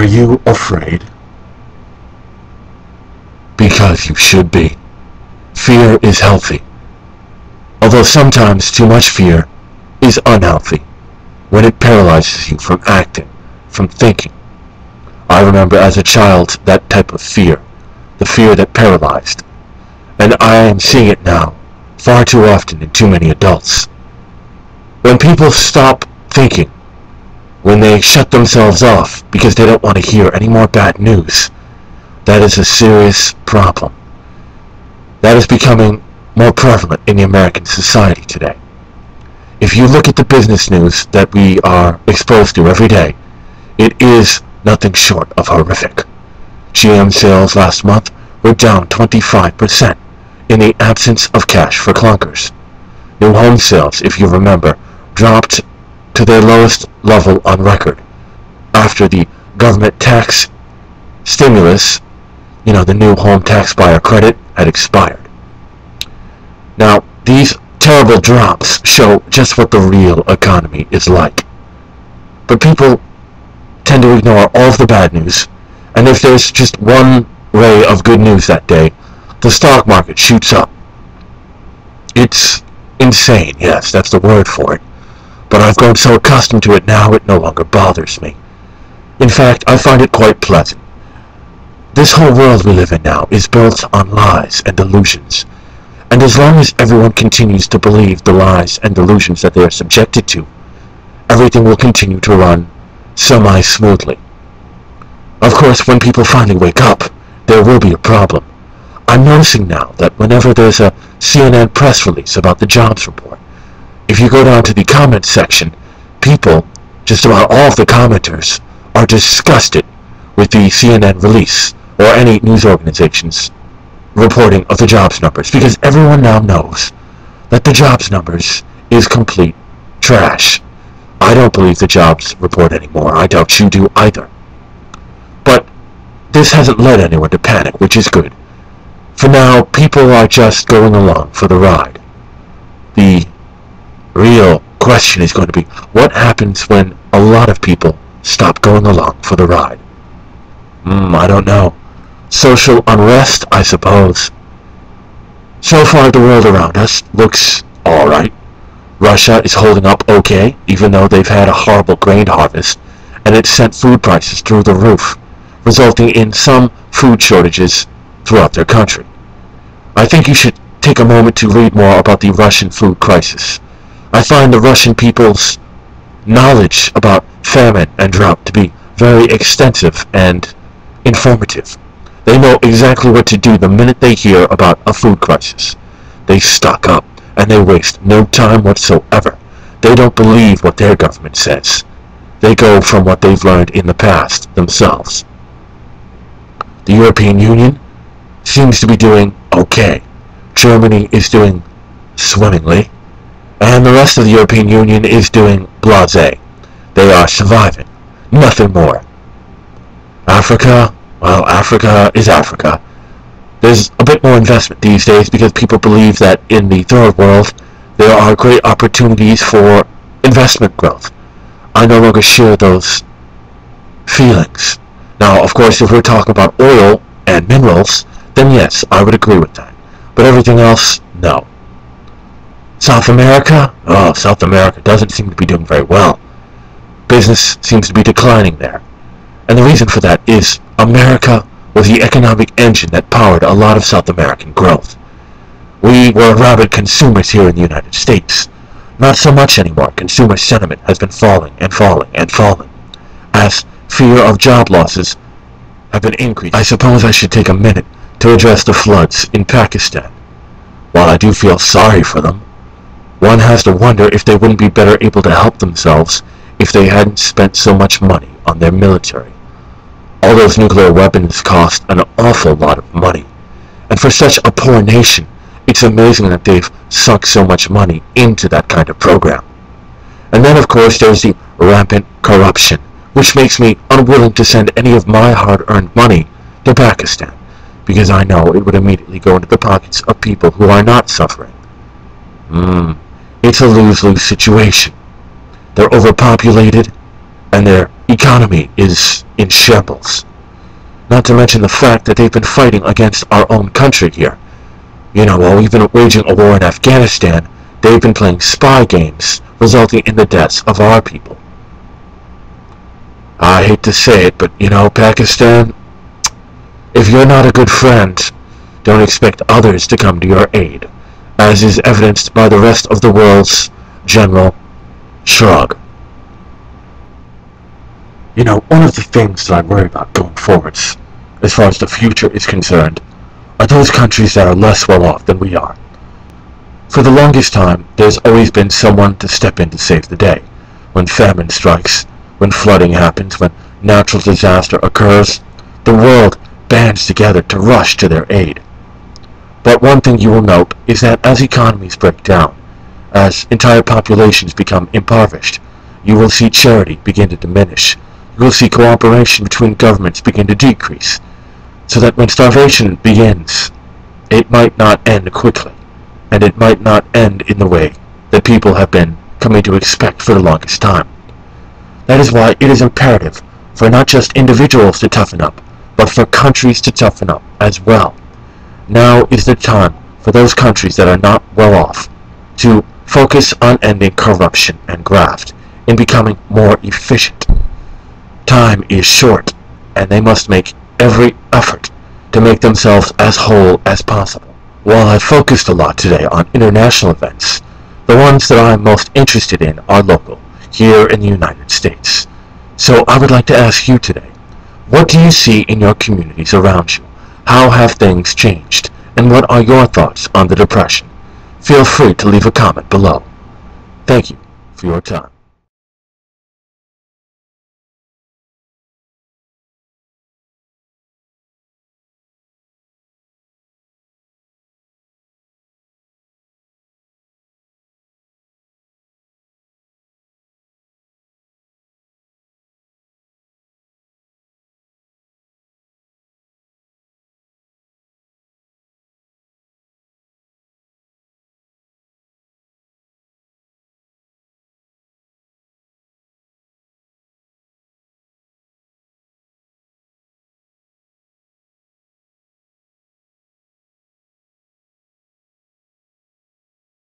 Are you afraid? Because you should be. Fear is healthy. Although sometimes too much fear is unhealthy when it paralyzes you from acting, from thinking. I remember as a child that type of fear, the fear that paralyzed. And I am seeing it now, far too often in too many adults. When people stop thinking, when they shut themselves off because they don't want to hear any more bad news, that is a serious problem. That is becoming more prevalent in the American society today. If you look at the business news that we are exposed to every day, it is nothing short of horrific. GM sales last month were down 25% in the absence of cash for clunkers. New home sales, if you remember, dropped to their lowest level on record after the government tax stimulus, the new home tax buyer credit, had expired. Now, these terrible drops show just what the real economy is like. But people tend to ignore all of the bad news, and if there's just one ray of good news that day, the stock market shoots up. It's insane, yes, that's the word for it. But I've grown so accustomed to it now it no longer bothers me. In fact, I find it quite pleasant. This whole world we live in now is built on lies and delusions. And as long as everyone continues to believe the lies and delusions that they are subjected to, everything will continue to run semi-smoothly. Of course, when people finally wake up, there will be a problem. I'm noticing now that whenever there's a CNN press release about the jobs report, if you go down to the comments section, people, just about all of the commenters, are disgusted with the CNN release or any news organization's reporting of the jobs numbers, because everyone now knows that the jobs numbers is complete trash. I don't believe the jobs report anymore. I doubt you do either. But this hasn't led anyone to panic, which is good. For now, people are just going along for the ride. The real question is going to be, what happens when a lot of people stop going along for the ride? I don't know. Social unrest, I suppose. So far, the world around us looks alright. Russia is holding up okay, even though they've had a horrible grain harvest, and it's sent food prices through the roof, resulting in some food shortages throughout their country. I think you should take a moment to read more about the Russian food crisis. I find the Russian people's knowledge about famine and drought to be very extensive and informative. They know exactly what to do the minute they hear about a food crisis. They stock up, and they waste no time whatsoever. They don't believe what their government says. They go from what they've learned in the past themselves. The European Union seems to be doing okay. Germany is doing swimmingly, and the rest of the European Union is doing blasé. They are surviving. Nothing more. Africa, well, Africa is Africa. There's a bit more investment these days because people believe that in the third world there are great opportunities for investment growth. I no longer share those feelings. Now, of course, if we're talking about oil and minerals, then yes, I would agree with that. But everything else, no. South America? Oh, South America doesn't seem to be doing very well. Business seems to be declining there. And the reason for that is America was the economic engine that powered a lot of South American growth. We were rabid consumers here in the United States. Not so much anymore. Consumer sentiment has been falling and falling and falling, as fear of job losses have been increasing. I suppose I should take a minute to address the floods in Pakistan. While I do feel sorry for them, one has to wonder if they wouldn't be better able to help themselves if they hadn't spent so much money on their military. All those nuclear weapons cost an awful lot of money, and for such a poor nation, it's amazing that they've sunk so much money into that kind of program. And then, of course, there's the rampant corruption, which makes me unwilling to send any of my hard-earned money to Pakistan, because I know it would immediately go into the pockets of people who are not suffering. It's a lose-lose situation. They're overpopulated, and their economy is in shambles. Not to mention the fact that they've been fighting against our own country here. You know, while we've been waging a war in Afghanistan, they've been playing spy games, resulting in the deaths of our people. I hate to say it, but you know, Pakistan, if you're not a good friend, don't expect others to come to your aid, as is evidenced by the rest of the world's general shrug. You know, one of the things that I worry about going forwards, as far as the future is concerned, are those countries that are less well off than we are. For the longest time, there's always been someone to step in to save the day. When famine strikes, when flooding happens, when natural disaster occurs, the world bands together to rush to their aid. But one thing you will note is that as economies break down, as entire populations become impoverished, you will see charity begin to diminish. You will see cooperation between governments begin to decrease, so that when starvation begins, it might not end quickly, and it might not end in the way that people have been coming to expect for the longest time. That is why it is imperative for not just individuals to toughen up, but for countries to toughen up as well. Now is the time for those countries that are not well off to focus on ending corruption and graft, in becoming more efficient. Time is short, and they must make every effort to make themselves as whole as possible. While I've focused a lot today on international events, the ones that I'm most interested in are local, here in the United States. So I would like to ask you today, what do you see in your communities around you? How have things changed? And what are your thoughts on the Depression? Feel free to leave a comment below. Thank you for your time.